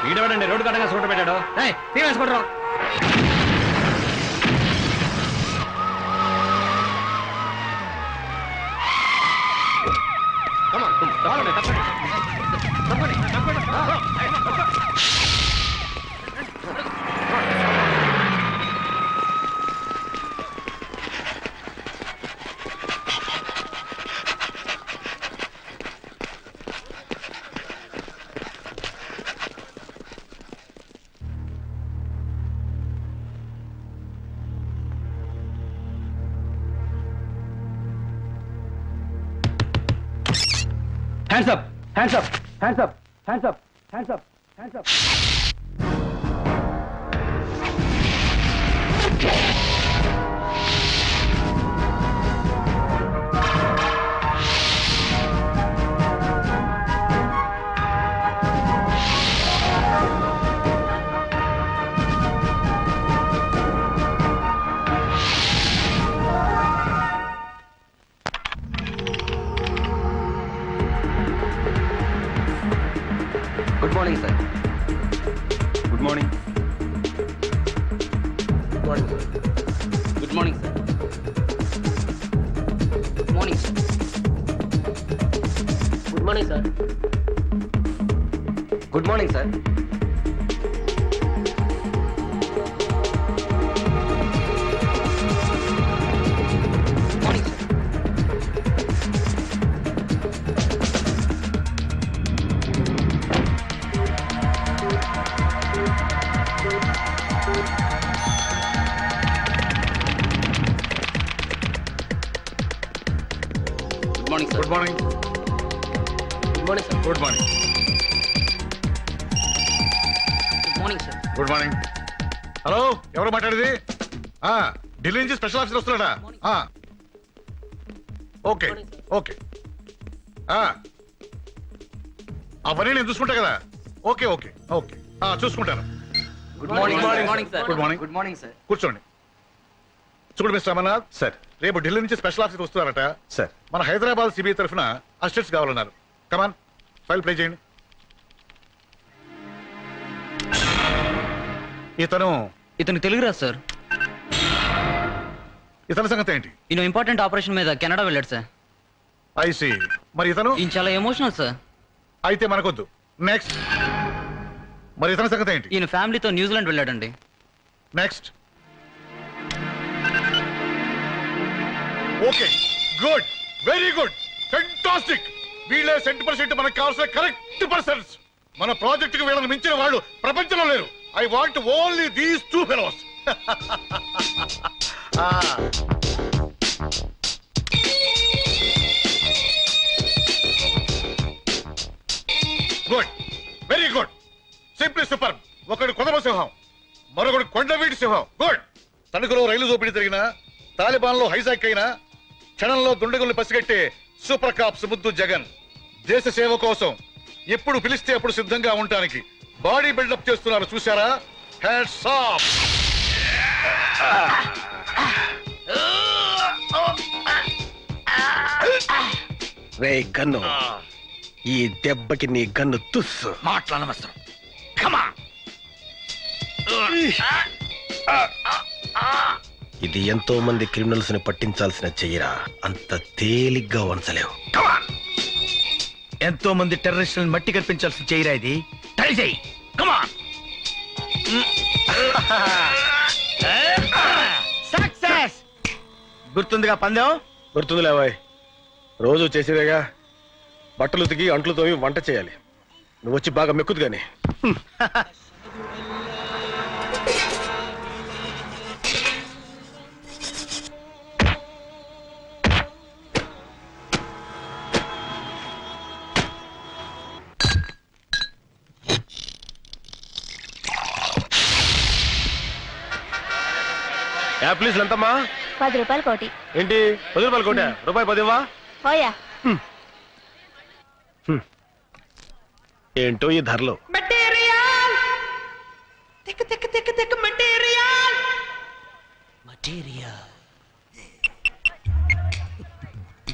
ఈడవడండి road కట్టగా సూట పెట్టాడు. తీవేసుకుంటారు. Hands up! Hands up! Hands up! Hands up! Hands up! Hands up! Good morning, sir. Good morning. Good morning, sir. Good morning, sir. Good morning, sir. Good morning, sir. Good morning, sir. Morning, sir. Good morning, sir. Good morning. Good morning, sir. Good morning. Good morning, sir. Good morning. Hello, ఎవరు మాట్లాడేది? ఢిల్లీ నుంచి special officer వస్తున్నాడా? Okay okay. అవన్నీ నేను చూసుకుంటా కదా. Okay okay okay చూసుకుంటాను. Good morning, Good morning, morning, sir. Good morning. Good morning, sir. కూర్చోండి. చూడు మిస్టర్ అమర్నాథ్ సార్, రేపు ఢిల్లీ నుంచి స్పెషల్ ఆఫీసర్ వస్తున్నారట సార్. మన హైదరాబాద్ సిబిఐ తరఫున అసిస్టెంట్స్ కావాలన్నారు. కమాన్, ఫైల్ ప్లే చేయండి. ఇతను తెలుగు రాదు సార్. ఇతని సంగతి ఏంటి? ఈయన ఇంపార్టెంట్ ఆపరేషన్ మీద కెనడా వెళ్ళాడు సార్. ఐసి. మరి ఇతను? ఈయన చాలా ఎమోషనల్ సార్. అయితే మనకొద్దు. నెక్స్ట్. మరి ఇతని సంగతి ఏంటి? ఈయన ఫ్యామిలీతో న్యూజిలాండ్ వెళ్ళాడండి. Next. Okay, good, very good, fantastic. వీళ్ళే 100% మనకు కావాల్సిన కరెక్ట్ పర్సన్స్. మన ప్రాజెక్ట్ కు వీళ్ళని మించిన వాళ్ళు ప్రపంచంలో లేరు. I want only these 2 fellows. Good, very good, simply super. ఒకడు కొదమ సింహం, మరొకడు కొండవీటి సింహం. గుడ్. తణుకులో రైలు దోపిడీ జరిగిన, తాలిబాన్ లో హైజాక్ అయిన, క్షణంలో దుండగుల్ని పసిగట్టే సూపర్ కాప్స్ ముద్దు జగన్. దేశ సేవ కోసం ఎప్పుడు పిలిస్తే అప్పుడు సిద్ధంగా ఉండటానికి బాడీ బిల్డప్ చేస్తున్నారు. చూసారా? Hats off. రే గన్ను, ఈ దెబ్బకి నీ గన్ను తుస్సు. మాట్లాడనవసరం. Come on. ఇది ఎంతో మంది క్రిమినల్స్ ని పట్టించాల్సిన చెయ్యరా, అంత తేలిగ్గా వంచలేవు. ఎంతో మంది టెర్రరిస్టులను మట్టి కల్పించాల్సిన చేయరా ఇది. ట్రై చేయి. కమాన్. సక్సెస్. గుర్తుందిగా పందెం? గుర్తుందిలే బాయ్, రోజు చేసేదేగా. బట్టలు ఉతికి అంట్లు తోమి వంట చేయాలి. నువ్వు వచ్చి బాగా మెక్కుదు గాని. యాప్లీస్ ఎంతమ్మా? 10 రూపాయలు కోటి. ఏంటి 10 రూపాయలు కోట? రూపాయి 10 ఇవ్వా? పోయా. ఏంటో ఈ ధరలు.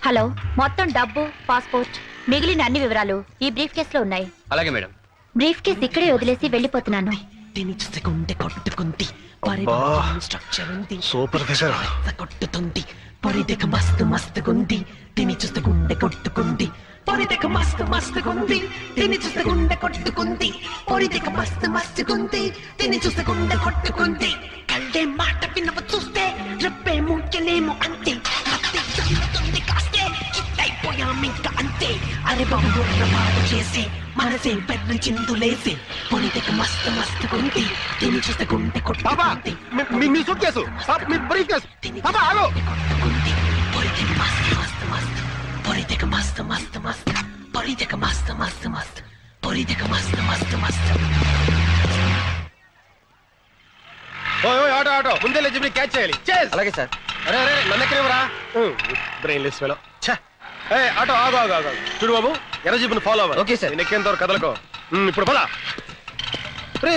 హలో, మొత్తం డబ్బు, పాస్పోర్ట్, మిగిలిన అన్ని వివరాలు ఈ బ్రీఫ్ కేసులో ఉన్నాయి. అలాగే మేడం. బ్రీఫ్ కేస్ ఇక్కడే వదిలేసి వెళ్ళిపోతున్నాను. దీని చూస్తే గుండె కొట్టుకుంది అబ్బా, స్ట్రక్చర్ ఉంది సూపర్ ఫిగర్. కొట్టుతుంది పొరిదెక మస్తు మస్తుగుంది దీని చూస్తే గుండె కొట్టుకుంది పొరిదెక మస్తు మస్తుగుంది దీని చూస్తే గుండె కొట్టుకుంది పొరిదెక మస్తు మస్తుగుంది దీని చూస్తే గుండె కొట్టుకుంది కళ్ళే మాట వినవ చూస్తే రెప్పే ముఖ్యలేమో అంతే మత్తే జరుగుతుంది కాస్తే చిత్తైపోయామింక అంతే అరే బాబు పాట చేసి మనసే పెద్ద చిందులేసి పొరిదెక మస్తు మస్తుగుంది దీని చూస్తే గుండె కొట్టుకుంది మీ సూట్ కేసు మీ బ్రీఫ్ కేసు ఆగు. పొరిదెక మస్తు మస్తు మస్తు పొరిదెక మస్తు మస్తు మస్తు పొరిదెక మస్తు మస్తు మస్తు పొరిదెక మస్తు మస్తు మస్తు ఓయ్ ఆటో ఆటో ముందే లేచి క్యాచ్ చేయాలి. అలాగే సార్. అరే అరే నన్ను ఎక్కడేవరా బ్రెయిన్ లెస్ ఫెలో. ఏ ఆటో ఆగు ఆగు ఆగు చూడు బాబు, ఎర్ర జీపుని ఫాలో అవ్వాలి. Okay sir. నేను ఎక్కేంత వరకు కదలకో. ఇప్పుడు పదా రే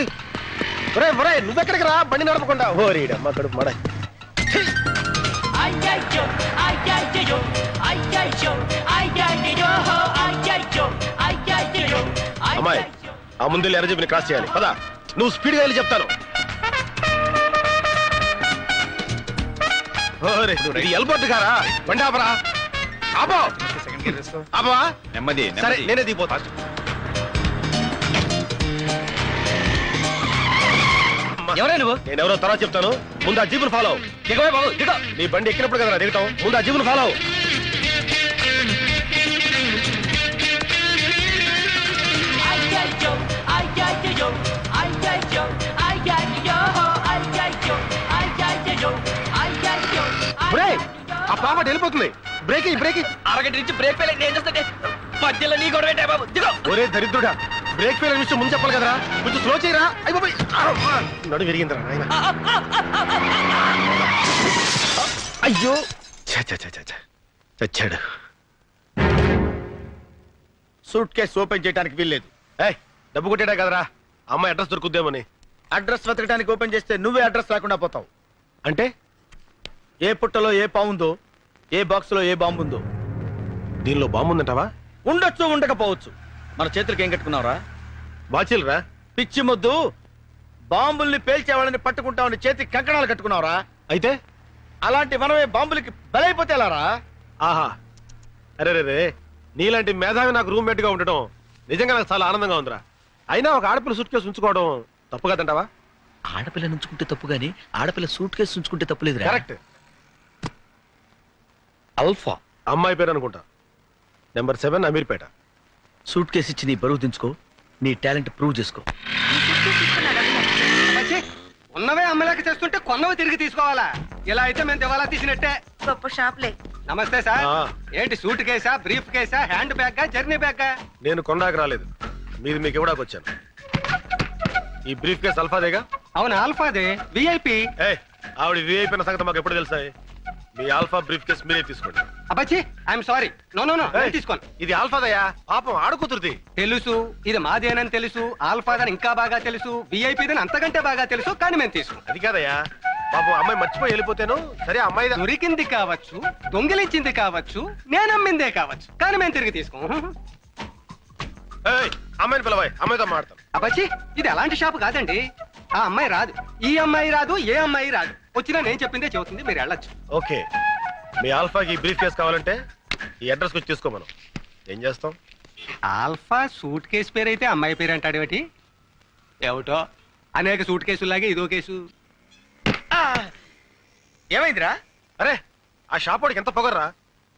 ఒరే ఒరే నువ్వెక్కడికి రా, బండి నడపకుండా. ఓ రీడమ్మ కడుపు మడ. అమ్మాయి ఆ ముందు ఎర్ర జీపుని క్రాస్ చేయాలి. పదా నువ్వు స్పీడ్గా వెళ్ళి చెప్తాను. ఎల్బోట్ గారా, బండి ఆపరా. ఆపో ఆపవా. నెమ్మది సరే నేనే దిగిపోతా. ఎవరే నువ్వు? నేనెవరో తర్వాత చెప్తాను, ముందు ఆ జీపును ఫాలో. దిగవే బాబు, దిగో. నీ బండి ఎక్కినప్పుడు కదా దిగుతాం, ముందు ఆ జీపును ఫాలో. ఆ పాప వెళ్ళిపోతుంది. Break break. అరగంట నుంచి బ్రేక్ ఫెయిల్ నేను చేస్తుంటే మధ్యలో నీ గొడవ ఏంటే బాబు, దిగో. ఒరే దరిద్రుడా, బ్రేక్ ఫెయిల్ విషయం ముందు చెప్పాలి కదరా, కొంచెం స్లో చేయరా. అయిపోయి నడు విరిగిందిరా నాయన. అయ్యో చచ్చాడు. సూట్ కేసు ఓపెన్ చేయడానికి వీల్లేదు. ఏయ్ డబ్బు కొట్టేడా కదరా, అమ్మాయి అడ్రస్ దొరుకుద్దేమని. అడ్రస్ వెతకడానికి ఓపెన్ చేస్తే నువ్వే అడ్రస్ రాకుండా పోతావు. అంటే ఏ పుట్టలో ఏ పావుందో, ఏ బాక్స్ లో ఏ బాంబు ఉందో. దీనిలో బాంబు ఉందంటావా? ఉండొచ్చు, ఉండకపోవచ్చు. మన చేతులకి ఏం కట్టుకున్నావురా? బాచిల్రా. పిచ్చి మొద్దు, బాంబుల్ని పేల్చేవాళ్ళని పట్టుకుంటామని చేతికి కంకణాలు కట్టుకున్నావురా. అయితే అలాంటి మనమే బాంబులకి బలైపోతే ఎలారా? ఆహా, అరే రే, నీలాంటి మేధావి నాకు రూమ్మేట్ గా ఉండటం నిజంగా నాకు చాలా ఆనందంగా ఉందిరా. అయినా ఒక ఆడపిల్ల సూట్ కేసు ఉంచుకోవడం తప్పు కదంటావా? ఆడపిల్ల నుంచుకుంటే తప్పు గాని ఆడపిల్ల సూట్ కేసు ఉంచుకుంటే తప్పులేదురా. కరెక్ట్. అల్ఫా అమ్మాయి పేరు అనుకుంటా, నెంబర్ 7 అమీర్పేట. సూట్ కేసు ఇచ్చి నీ బరువు దించుకో, నీ టాలెంట్ ప్రూవ్ చేసుకో. ఉన్నవే అమ్మలేక చేస్తుంటే కొన్నవి తిరిగి తీసుకోవాలా? ఇలా అయితే మేము దివాలా తీసినట్టే. గొప్ప షాప్లే. నమస్తే సార్. ఆ. ఏంటి సూట్ కేసా, బ్రీఫ్ కేసా, హ్యాండ్ బ్యాగ్, జర్నీ బ్యాగ్? నేను కొండాకి రాలేదు, మీది మీకు ఇవ్వడానికి వచ్చాను. ఈ బ్రీఫ్ కేసు అల్ఫాదేగా? అవును ఆల్ఫాదే, విఐపి. ఏ ఆవిడ విఐపీ సంగతి మాకు ఎప్పుడు తెలుసా? మీ ఆల్ఫా బ్రీఫ్ కేసు మీరే తీసుకోండి. అబ్బచ్చి I'm sorry. No no no, ఏయ్, తీసుకోను. ఇది ఆల్ఫాదయ్యా, పాపం ఆడుకుతురుది. తెలుసు, ఇది మాదేనని తెలుసు, ఆల్ఫాదని ఇంకా బాగా తెలుసు, విఐపిదని అంతకంటే బాగా తెలుసు, కానీ మేము తీసుకో. అది కాదయ్యా, పాపం అమ్మాయి మర్చిపోయి వెళ్ళిపోతాను. సరే అమ్మాయి దొరికింది కావచ్చు, దొంగిలించింది కావచ్చు, నేనమ్మిందే కావచ్చు, కానీ మేము తిరిగి తీసుకో. అమ్మాయిని పిలవాయి, అమ్మాయితో మాడతాం. అబ్బచ్చి ఇది అలాంటి షాపు కాదండి. ఆ అమ్మాయి రాదు, ఈ అమ్మాయి రాదు, ఏ అమ్మాయి రాదు. వచ్చినా నేను చెప్పిందే చెబుతుంది, మీరు వెళ్ళొచ్చు. ఓకే, మీ ఆల్ఫాకి ఈ బ్రీఫ్ కేసు కావాలంటే ఈ అడ్రస్ వచ్చి తీసుకో. మనం ఏం చేస్తాం? ఆల్ఫా సూట్ కేసు పేరు అయితే అమ్మాయి పేరు అంటాడు ఏమిటి? ఏమిటో అనేక సూట్ కేసులాగే ఇదో కేసు. ఏమైందిరా? అరే ఆ షాప్ వాడికి ఎంత పొగర్రా,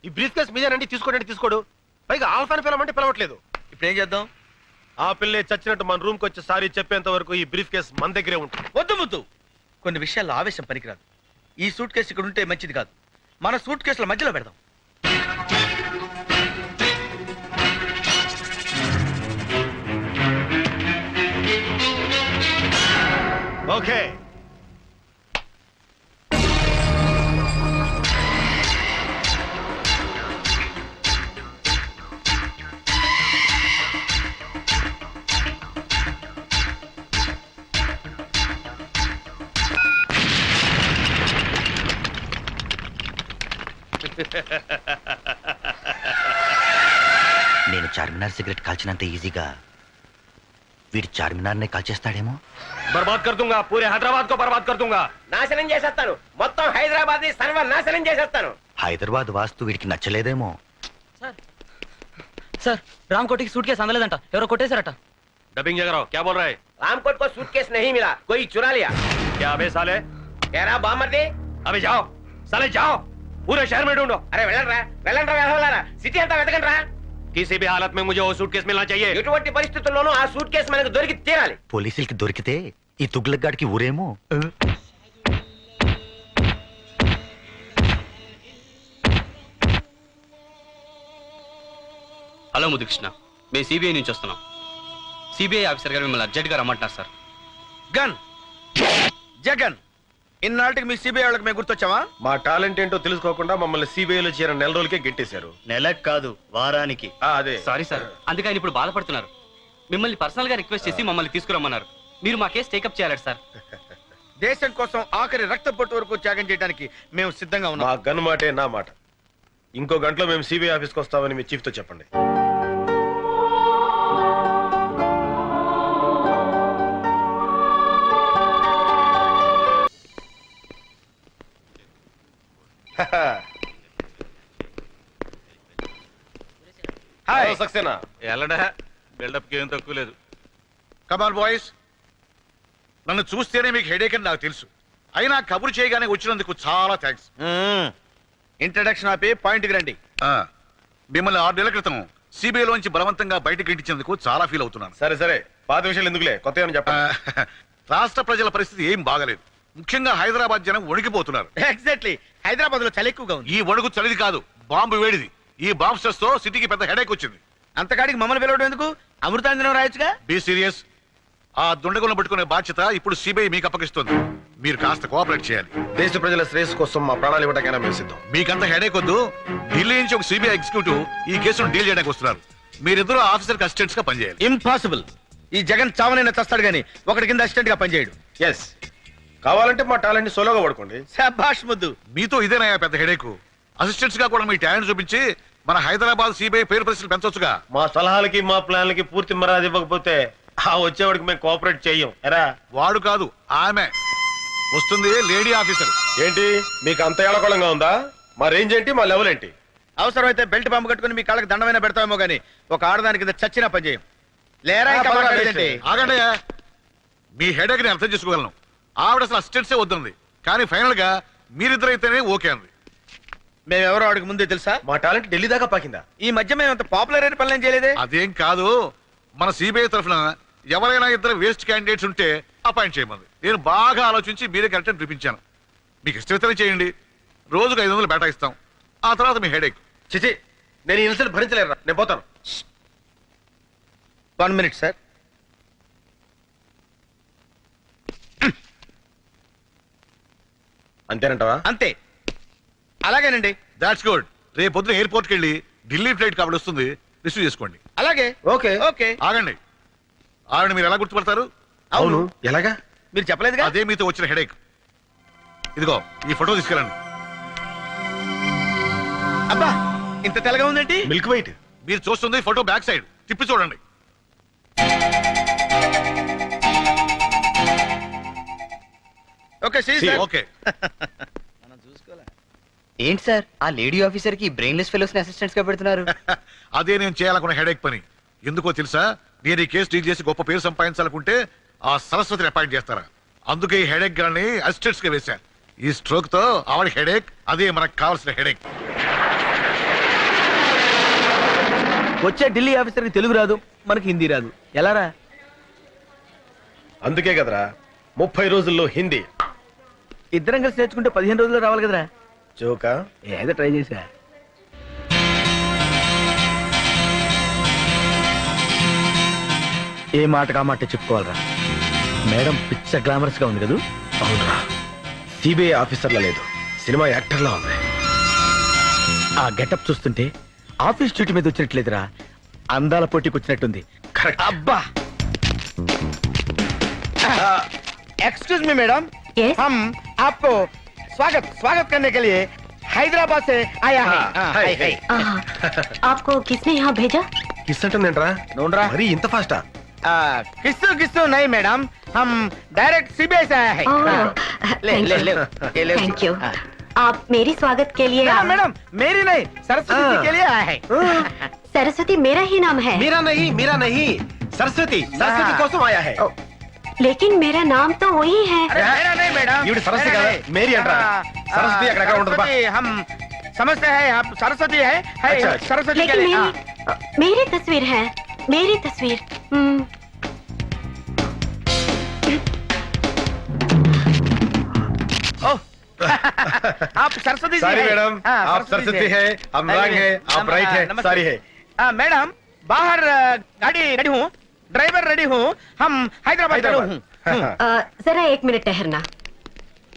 ఈ బ్రీఫ్ కేసు మీదేనండి తీసుకోండి తీసుకోడు, పైగా ఆల్ఫాని పిలవమంటే పిలవట్లేదు. ఇప్పుడు ఏం చేద్దాం? ఆ పిల్లే చచ్చినట్టు మన రూమ్కి వచ్చి సారీ చెప్పేంత వరకు ఈ బ్రీఫ్ కేసు మన దగ్గరే ఉంటుంది. వద్దు ముద్దు, కొన్ని విషయాల్లో ఆవేశం పనికిరాదు. ఈ సూట్ కేసు ఇక్కడ ఉంటే మంచిది కాదు, మన సూట్ కేసుల మధ్యలో పెడదాం. ఓకే. నేను చార్మినార్ సిగరెట్ కాల్చినంత ఈజీగా వీడి చార్మినార్నే కాల్ చేస్తాడేమో. బర్బాద్ కర్ దూంగా పూరే హైదరాబాద్ కో బర్బాద్ కర్ దూంగా. నాశనం చేసేస్తాను, మొత్తం హైదరాబాద్ ని సర్వనాశనం చేసేస్తాను. హైదరాబాద్ వాస్తు వీడికి నచ్చలేదేమో. సార్ రామ్ కోటికి సూట్ కేసు అందలేదంట, ఎవరో కొట్టేశారట. डबिंग जगह क्या बोल रहा है? रामकोट को सूटकेस नहीं मिला, कोई चुरा लिया. क्या अबे साले? कह रहा बामर्दी. अबे जाओ साले जाओ, पूरे शहर में ढूंढो. अरे వెళ్ళండ్రా సిటీ అంతా వెతకండి రా. किसी भी हालत में मुझे वो सूटकेस मिलना चाहिए. ఎటువంటి పరిస్థితుల్లోనూ ఆ సూట్ కేసు మనకు దొరికి తీరాలి. పోలీసులకి దొరికితే ఈ తుగ్లక్గాడికి ఊరేమో. హలో ముదుకృష్ణ, మేము సిబిఐ నుంచి వస్తున్నాం. సిబిఐ ఆఫీసర్ గారు మిమ్మల్ని అర్జెంట్ గా రమ్మంటున్నారు సార్. గన్ జగన్, ఇన్నాళ్ళకి మీ సిబిఐ వాళ్ళకి మేము గుర్తొచ్చావా? మా టాలెంట్ ఏంటో తెలుసుకోకుండా మమ్మల్ని సిబిఐలో చేరిన నెల రోజులకే గెట్టేశారు. నెలకు కాదు, వారానికి. అదే సారీ సార్, అందుకే ఆయన ఇప్పుడు బాధపడుతున్నారు. మిమ్మల్ని పర్సనల్ గా రిక్వెస్ట్ చేసి మమ్మల్ని తీసుకురమ్మన్నారు. మీరు మా కేసు టేకప్ చేయాలి సార్. దేశం కోసం ఆఖరి రక్త పొట్టు వరకు త్యాగం చేయడానికి మేము సిద్ధంగా మా ఉన్నాం. గన్ మాటే నా మాట. ఇంకో గంటలో మేము సిబిఐ ఆఫీస్కి వస్తామని మీ చీఫ్ తో చెప్పండి. హాయ్ సక్సేనా ఎల్లడా బిల్డప్ ఏం తక్కువ లేదు. కమాన్ బాయ్స్, నన్ను చూస్తేనే మీకు హెడేక్ అని నాకు తెలుసు. అయినా కబురు చేయగానే వచ్చినందుకు చాలా థ్యాంక్స్. ఇంట్రడక్షన్ ఆపి పాయింట్కి రండి. మిమ్మల్ని 6 నెలల క్రితం సిబిఐలోంచి బలవంతంగా బయటకు ఇంటించేందుకు చాలా ఫీల్ అవుతున్నాను. సరే సరే, పాత విషయాలు ఎందుకులే, కొత్త ఏమని చెప్పండి. రాష్ట్ర ప్రజల పరిస్థితి ఏం బాగలేదు. ముఖ్యంగా హైదరాబాద్ జనం వణికిపోతున్నారు. ఎగ్జాక్ట్లీ, హైదరాబాద్ లో చలి ఎక్కువగా ఉంది. ఈ వణుకు చలిది కాదు, బాంబు వేడిది. ఈ బాంబ్ స్ట్రెస్ తో సిటీకి పెద్ద హెడేక్ వచ్చింది. అంతకాడికి మమ్మల్ని పిలవడం ఎందుకు? అమృతాంజనం రాయొచ్చుగా. Be serious. ఆ దుండగులను పట్టుకునే బాధ్యత ఇప్పుడు సిబిఐ మీకు అప్పగిస్తుంది. మీరు కాస్త కోఆపరేట్ చేయాలి. దేశ ప్రజల శ్రేయస్సు కోసం మా ప్రాణాలు ఇవ్వడానికైనా మేము సిద్ధం. మీకంత హెడేక్ వద్దు. ఢిల్లీ నుంచి ఒక సిబిఐ ఎగ్జిక్యూటివ్ ఈ కేసును డీల్ చేయడానికి వస్తున్నారు. మీరిద్దరూ ఆఫీసర్ అసిస్టెంట్స్ గా పనిచేయాలి. ఇంపాసిబుల్. ఈ జగన్ చావనైనా చస్తాడు గాని ఒకటి కింద అసిస్టెంట్ గా పనిచేయడు. ఎస్, కావాలంటే మా టాలెంట్ ని సోలోగా వాడుకోండి. శభాష్ ముద్దు. మీతో ఇదేనా పెద్ద హెడేక్? అసిస్టెంట్స్ గా కూడా మీ టాలెంట్ చూపించి మన హైదరాబాద్ సిబిఐ పేరు ప్రశ్నలు పెంచొచ్చుగా. మా సలహాలకి మా ప్లాన్లకి పూర్తి మర్యాద ఇవ్వకపోతే ఆ వచ్చేవాడికి మేము కోఆపరేట్ చెయ్యం. ఎరా వాడు కాదు, ఆమె వస్తుంది, లేడీ ఆఫీసర్. ఏంటి మీకు అంత ఏడకోళంగా ఉందా? మా రేంజ్ ఏంటి, మా లెవెల్ ఏంటి? అవసరమైతే బెల్ట్ పంపు కట్టుకుని మీ కాళ్ళకి దండమైనా పెడతామేమో గానీ ఒక ఆడదాని కింద చచ్చినా పనిచేయం. లేరా ఇంకా మాట్లాడేదేంటి? ఆగండి, మీ హెడేక్ ని అర్థం చేసుకోగలను. ఆవిడ అసలు అసిస్టెంట్సే వద్దంది, కానీ ఫైనల్ గా మీరిద్దరైతేనే ఓకే అంది. మేమెవరో ఆడికి ముందే తెలుసా? మా టాలెంట్ ఢిల్లీ దాకా పాకిందా? ఈ మధ్య మేము అంత పాపులర్ అయిన పనులు ఏం చేయలేదే. అదేం కాదు, మన సిబిఐ తరఫున ఎవరైనా ఇద్దరు వేస్ట్ క్యాండిడేట్స్ ఉంటే అపాయింట్ చేయమంది. నేను బాగా ఆలోచించి మీరే కరెక్ట్ అని చూపించాను. మీకు ఇష్టమైతేనే చేయండి. రోజుకు 500 బేటా ఇస్తాం. ఆ తర్వాత మీ హెడేక్. చిచి, నేను ఈ ఇన్సల్ట్ భరించలేరా, నేను పోతాను. 1 minute సార్. అంతేనంటావా? అంతే, అలాగేనండి. That's good. రేపు పొద్దున ఎయిర్పోర్ట్కి వెళ్ళి ఢిల్లీ ఫ్లైట్ కాబట్టి వస్తుంది, రిసీవ్ చేసుకోండి. అలాగే. Okay okay. ఆగండి, ఆవిడ మీరు ఎలా గుర్తుపడతారు? అవును, ఎలాగా? మీరు చెప్పలేదుగా. అదే మీతో వచ్చిన హెడేక్. ఇదిగో ఈ ఫోటో తీసుకెళ్ళండి. అబ్బా, ఇంత తెల్లగా ఉందేంటి? Milk white. మీరు చూస్తుంది ఫోటో బ్యాక్ సైడ్, తిప్పి చూడండి. Okay okay. ఏంటి సార్, ఆ లేడీ ఆఫీసర్ కి బ్రెయిన్లెస్ ఫెలోస్ ని అసిస్టెంట్స్ గా పెడుతున్నారు? అదే నేను చేయాలనుకున్న హెడేక్ పని. ఎందుకో తెలుసా? నేను ఈ కేసు డీల్ చేసి గొప్ప పేరు సంపాదించాలనుకుంటే ఆ సరస్వతిని అపాయింట్ చేస్తారా? అందుకే ఈ హెడేక్ గాని అసిస్టెంట్స్ గా వేశారు. ఈ స్ట్రోక్ తో ఆవిడ హెడేక్, అదే మనకు కావాల్సిన హెడేక్. వచ్చే ఢిల్లీ ఆఫీసర్ కి తెలుగు రాదు, మనకి హిందీ రాదు, ఎలా రా? అందుకే కదరా 30 రోజుల్లో హిందీ. ఇద్దరం కలిసి నేర్చుకుంటే 15 రోజుల్లో రావాలి కదరా. జోకా? ఏదో ట్రై చేసా. ఏ మాట కా మాట చెప్పుకోవాలరా. మేడం పిచ్చ గ్లామరస్ గా ఉంది కదా. అవునరా, సిబిఐ ఆఫీసర్లా లేదు, సినిమా యాక్టర్లా ఉంది. ఆ గెటప్ చూస్తుంటే ఆఫీస్ డ్యూటీ మీద వచ్చినట్లేదురా, అందాల పోటీకి వచ్చినట్టుంది. కరెక్ట్. అబ్బా. Excuse me madam, Yes? हम आपको स्वागत स्वागत करने के लिए हैदराबाद से आया है. हाय, हाय. आपको किसने यहाँ भेजा? కిస్ అంటుందేంట్రా? నోన్రా. మరి ఇంత ఫాస్టా? किस्तु किस्तु नहीं मैडम, हम डायरेक्ट सीबीआई से आया है। ले ले ले ये ले। Thank you. आप मेरी स्वागत के लिए मैडम मैडम मेरी नहीं सरस्वती जी के लिए आया है। सरस्वती मेरा ही नाम है। మీరా नहीं सरस्वती सरस्वती కోసం आया है। लेकिन मेरा नाम तो वही है। अरे मेरा नहीं मैडम, ఈవిడ సరస్వతి కదా, మేరీ అంటారా? సరస్వతి ఎక్కడెక్కడ ఉంటుంది బా. सरस्वती हम समझते हैं आप सरस्वती है अच्छा, सरस्वती के लेकिन लिए। मेरी तस्वीर है, मेरी तस्वीर। ओह, आप सरस्वती जी सारी हैं? मैडम, हाँ, आप सरस्वती है, हम राग है, आप राइट है, नमस्ते। सारी है। मैडम बाहर गाड़ी रेडी हूँ, ड्राइवर रेडी हूँ, हम हैदराबाद रेडी हूँ। जरा 1 मिनट ठहरना।